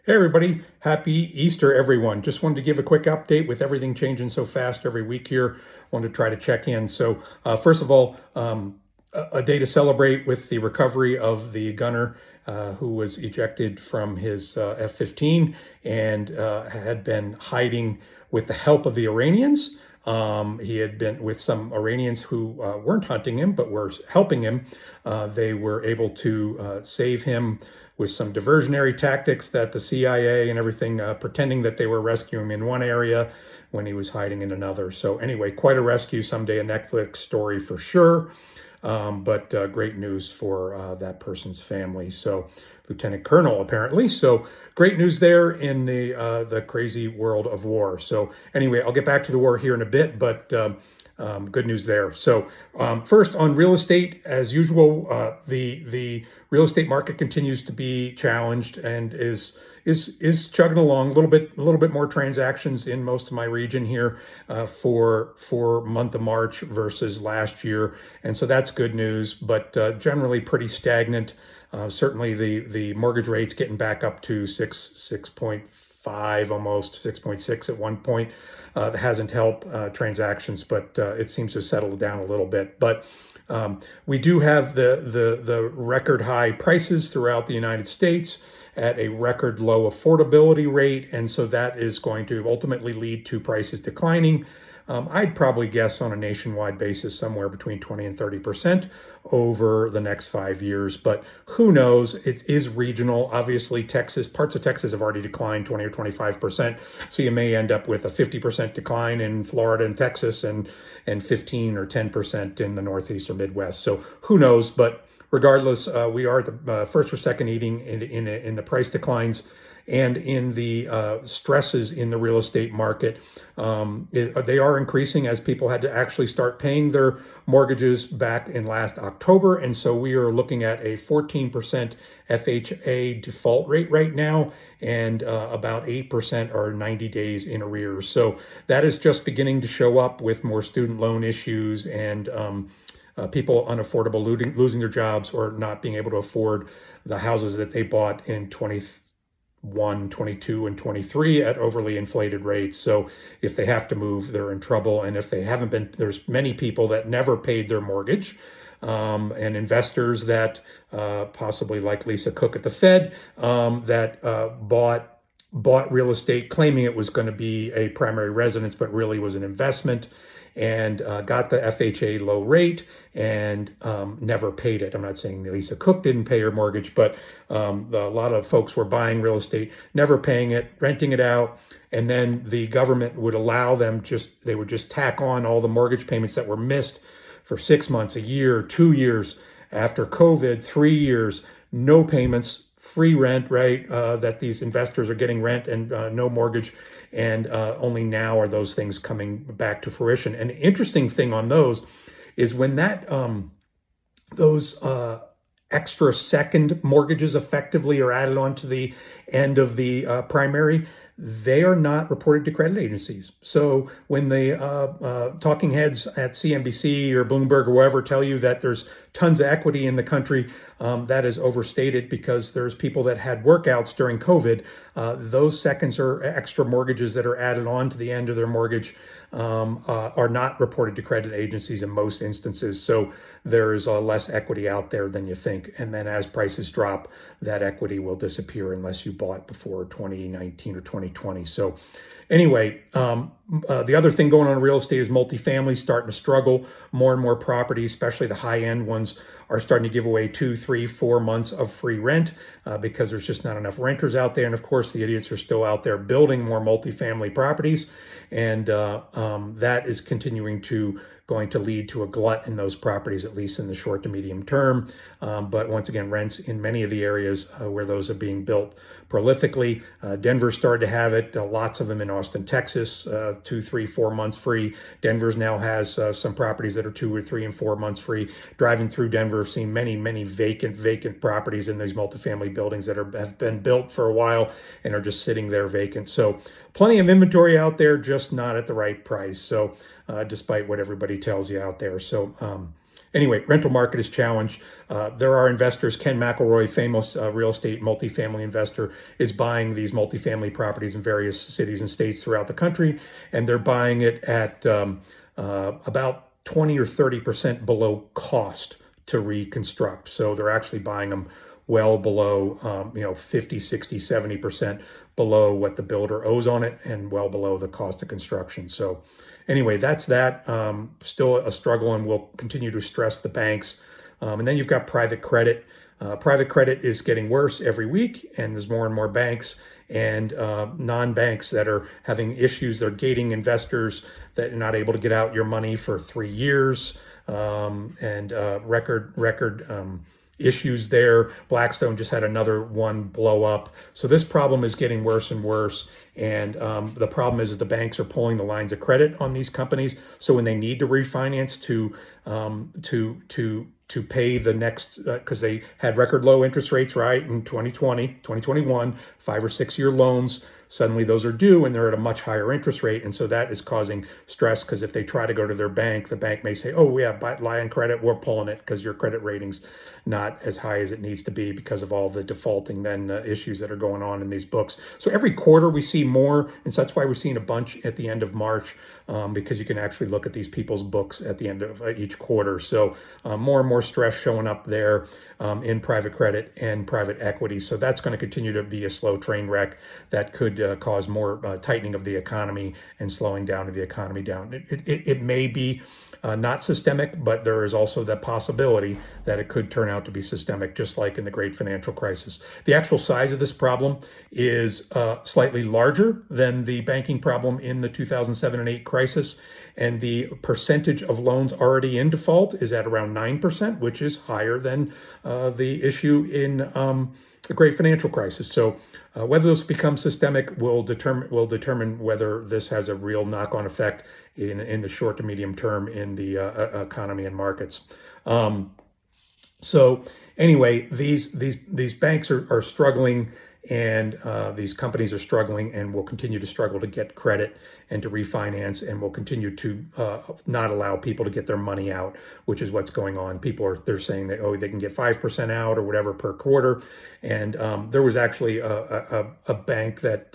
Hey everybody, happy Easter everyone. Just wanted to give a quick update with everything changing so fast every week here. Wanted to try to check in. First of all, a day to celebrate with the recovery of the gunner who was ejected from his F-15 and had been hiding with the help of the Iranians. He had been with some Iranians who weren't hunting him, but were helping him. They were able to save him with some diversionary tactics that the CIA and everything, pretending that they were rescuing him in one area when he was hiding in another. So anyway, quite a rescue, someday a Netflix story for sure. But great news for that person's family. So, Lieutenant Colonel apparently. So, great news there in the crazy world of war. So, anyway, I'll get back to the war here in a bit, but good news there. First on real estate, as usual, the real estate market continues to be challenged and is chugging along a little bit more transactions in most of my region here for month of March versus last year, and so that's good news. But generally pretty stagnant. Certainly the mortgage rates getting back up to 6.5, almost 6.6 at one point. That hasn't helped transactions, but it seems to settle down a little bit. But we do have the record high prices throughout the United States at a record low affordability rate, and so that is going to ultimately lead to prices declining. I'd probably guess on a nationwide basis somewhere between 20 and 30% over the next 5 years, but who knows? It is regional. Obviously, parts of Texas have already declined 20 or 25%. So you may end up with a 50% decline in Florida and Texas and 15 or 10% in the Northeast or Midwest. So who knows? But regardless, we are at the first or second eating in the price declines and in the stresses in the real estate market. They are increasing as people had to actually start paying their mortgages back in last October. And so we are looking at a 14% FHA default rate right now, and about 8% are 90 days in arrears. So that is just beginning to show up with more student loan issues and people unaffordable losing their jobs or not being able to afford the houses that they bought in 2021, 22, and 23 at overly inflated rates. So if they have to move, they're in trouble. And if they haven't been, there's many people that never paid their mortgage. And investors that possibly like Lisa Cook at the Fed that bought real estate claiming it was going to be a primary residence, but really was an investment, and got the FHA low rate and never paid it. I'm not saying Lisa Cook didn't pay her mortgage, but a lot of folks were buying real estate, never paying it, renting it out, and then the government would allow them they would just tack on all the mortgage payments that were missed for 6 months, a year, 2 years after COVID, 3 years, no payments, free rent, right? That these investors are getting rent and no mortgage. And only now are those things coming back to fruition. And the interesting thing on those is when those extra second mortgages effectively are added on to the end of the primary, they are not reported to credit agencies. So when the talking heads at CNBC or Bloomberg or wherever tell you that there's tons of equity in the country, that is overstated because there's people that had workouts during COVID. Those seconds or extra mortgages that are added on to the end of their mortgage are not reported to credit agencies in most instances. So there is less equity out there than you think. And then as prices drop, that equity will disappear unless you bought before 2019 or 2020. So anyway, the other thing going on in real estate is multifamily starting to struggle. More and more properties, especially the high-end ones, are starting to give away 2, 3, 4 months of free rent because there's just not enough renters out there. And of course, the idiots are still out there building more multifamily properties, and that is going to lead to a glut in those properties, at least in the short to medium term. But once again, rents in many of the areas where those are being built prolifically. Denver started to have it, lots of them in Austin, Texas, 2, 3, 4 months free. Denver's now has some properties that are 2 or 3 and 4 months free. Driving through Denver, I've seen many vacant properties in these multifamily buildings that have been built for a while and are just sitting there vacant. So plenty of inventory out there, just not at the right price. So despite what everybody tells you out there. So Anyway, rental market is challenged. There are investors. Ken McElroy, famous real estate multifamily investor, is buying these multifamily properties in various cities and states throughout the country, and they're buying it at about 20 or 30% below cost to reconstruct. So they're actually buying them well below, 50, 60, 70% below what the builder owes on it and well below the cost of construction. So anyway, that's that. Still a struggle, and we'll continue to stress the banks. And then you've got private credit. Private credit is getting worse every week, and there's more and more banks and non-banks that are having issues. They're gating investors that are not able to get out your money for 3 years, and record issues there. Blackstone just had another one blow up. So this problem is getting worse and worse. And the problem is the banks are pulling the lines of credit on these companies. So when they need to refinance to pay the next, because they had record low interest rates, right, in 2020, 2021, 5 or 6 year loans. Suddenly those are due and they're at a much higher interest rate. And so that is causing stress, because if they try to go to their bank, the bank may say, oh, yeah, lie on credit, we're pulling it because your credit rating's not as high as it needs to be because of all the defaulting then issues that are going on in these books. So every quarter we see more. And so that's why we're seeing a bunch at the end of March, because you can actually look at these people's books at the end of each quarter. So more and more stress showing up there in private credit and private equity. So that's going to continue to be a slow train wreck that could cause more tightening of the economy and slowing down of the economy down. It may be not systemic, but there is also the possibility that it could turn out to be systemic, just like in the great financial crisis. The actual size of this problem is slightly larger than the banking problem in the 2007 and 8 crisis. And the percentage of loans already in default is at around 9%, which is higher than the issue in the great financial crisis. So whether this becomes systemic will determine whether this has a real knock-on effect in the short to medium term in the economy and markets. So anyway, these banks are struggling, and these companies are struggling and will continue to struggle to get credit and to refinance, and will continue to not allow people to get their money out, which is what's going on. They're saying that, they can get 5% out or whatever per quarter. And there was actually a bank that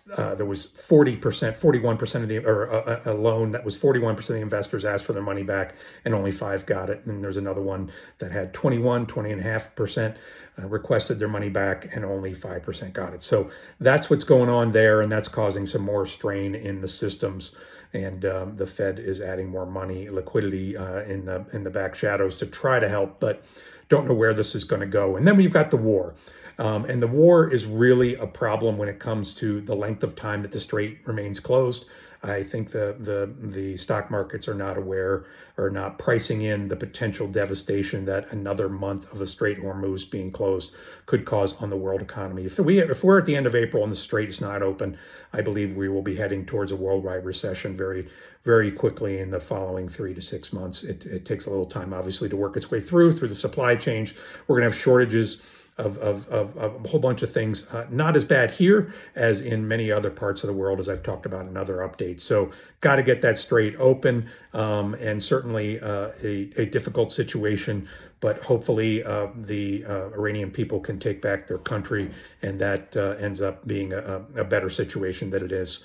there was 41% of the, or a loan that was 41% of the investors asked for their money back, and only 5 got it. And there's another one that had 20.5% requested their money back, and only 5% got it. So that's what's going on there, and that's causing some more strain in the systems. And the Fed is adding more money, liquidity in the back shadows to try to help, but don't know where this is going to go. And then we've got the war. And the war is really a problem when it comes to the length of time that the strait remains closed. I think the stock markets are not aware, or not pricing in the potential devastation that another month of the Strait Hormuz being closed could cause on the world economy. If we're at the end of April and the strait is not open, I believe we will be heading towards a worldwide recession very, very quickly in the following 3 to 6 months. It takes a little time, obviously, to work its way through the supply chain. We're going to have shortages of a whole bunch of things, not as bad here as in many other parts of the world, as I've talked about in other updates. So got to get that strait open, and certainly a difficult situation, but hopefully the Iranian people can take back their country, and that ends up being a better situation than it is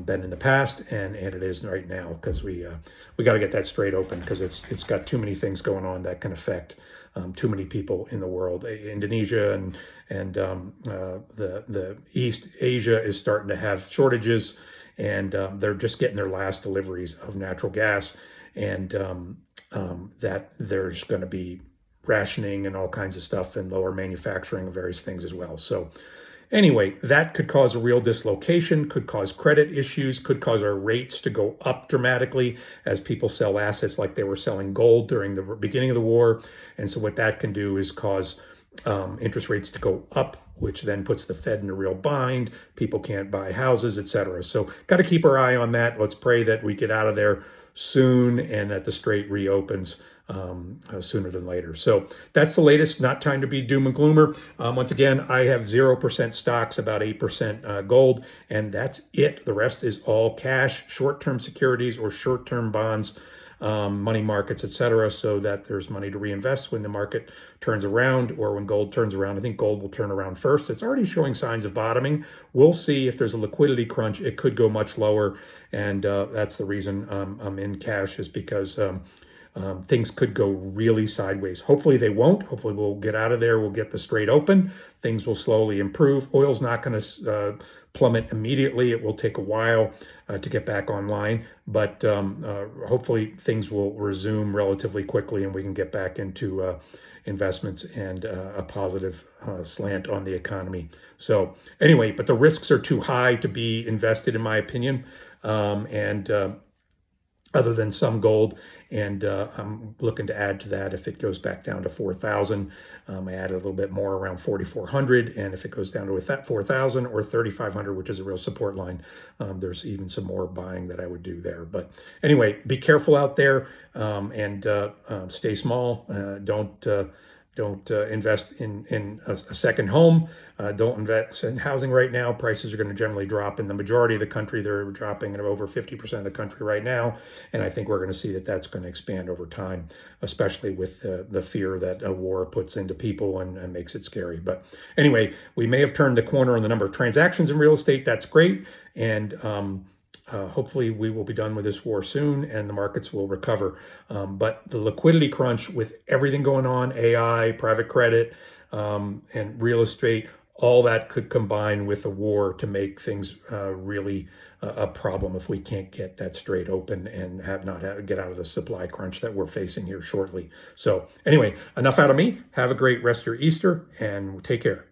been in the past, and it is right now, because we got to get that strait open, because it's got too many things going on that can affect too many people in the world. Indonesia and the East Asia is starting to have shortages, and they're just getting their last deliveries of natural gas, and that there's going to be rationing and all kinds of stuff, and lower manufacturing of various things as well. So anyway, that could cause a real dislocation, could cause credit issues, could cause our rates to go up dramatically as people sell assets like they were selling gold during the beginning of the war. And so what that can do is cause interest rates to go up, which then puts the Fed in a real bind. People can't buy houses, etc. So got to keep our eye on that. Let's pray that we get out of there soon and that the strait reopens sooner than later. So that's the latest. Not time to be doom and gloomer. Once again, I have 0% stocks, about 8% gold, and that's it. The rest is all cash, short-term securities or short-term bonds. money markets, et cetera, so that there's money to reinvest when the market turns around or when gold turns around. I think gold will turn around first. It's already showing signs of bottoming. We'll see if there's a liquidity crunch. It could go much lower, and that's the reason I'm in cash, is because things could go really sideways. Hopefully they won't. Hopefully we'll get out of there. We'll get the Strait open. Things will slowly improve. Oil's not going to plummet immediately. It will take a while to get back online, but hopefully things will resume relatively quickly and we can get back into investments and a positive slant on the economy. So anyway, but the risks are too high to be invested, in my opinion. And other than some gold. And I'm looking to add to that if it goes back down to 4,000. I added a little bit more around 4,400. And if it goes down to that 4,000 or 3,500, which is a real support line, there's even some more buying that I would do there. But anyway, be careful out there and stay small. Don't invest in a second home. Don't invest in housing right now. Prices are going to generally drop in the majority of the country. They're dropping at over 50% of the country right now. And I think we're going to see that that's going to expand over time, especially with the fear that a war puts into people and makes it scary. But anyway, we may have turned the corner on the number of transactions in real estate. That's great. And hopefully we will be done with this war soon and the markets will recover. But the liquidity crunch with everything going on, AI, private credit, and real estate, all that could combine with a war to make things really a problem if we can't get that Strait open and get out of the supply crunch that we're facing here shortly. So anyway, enough out of me. Have a great rest of your Easter and take care.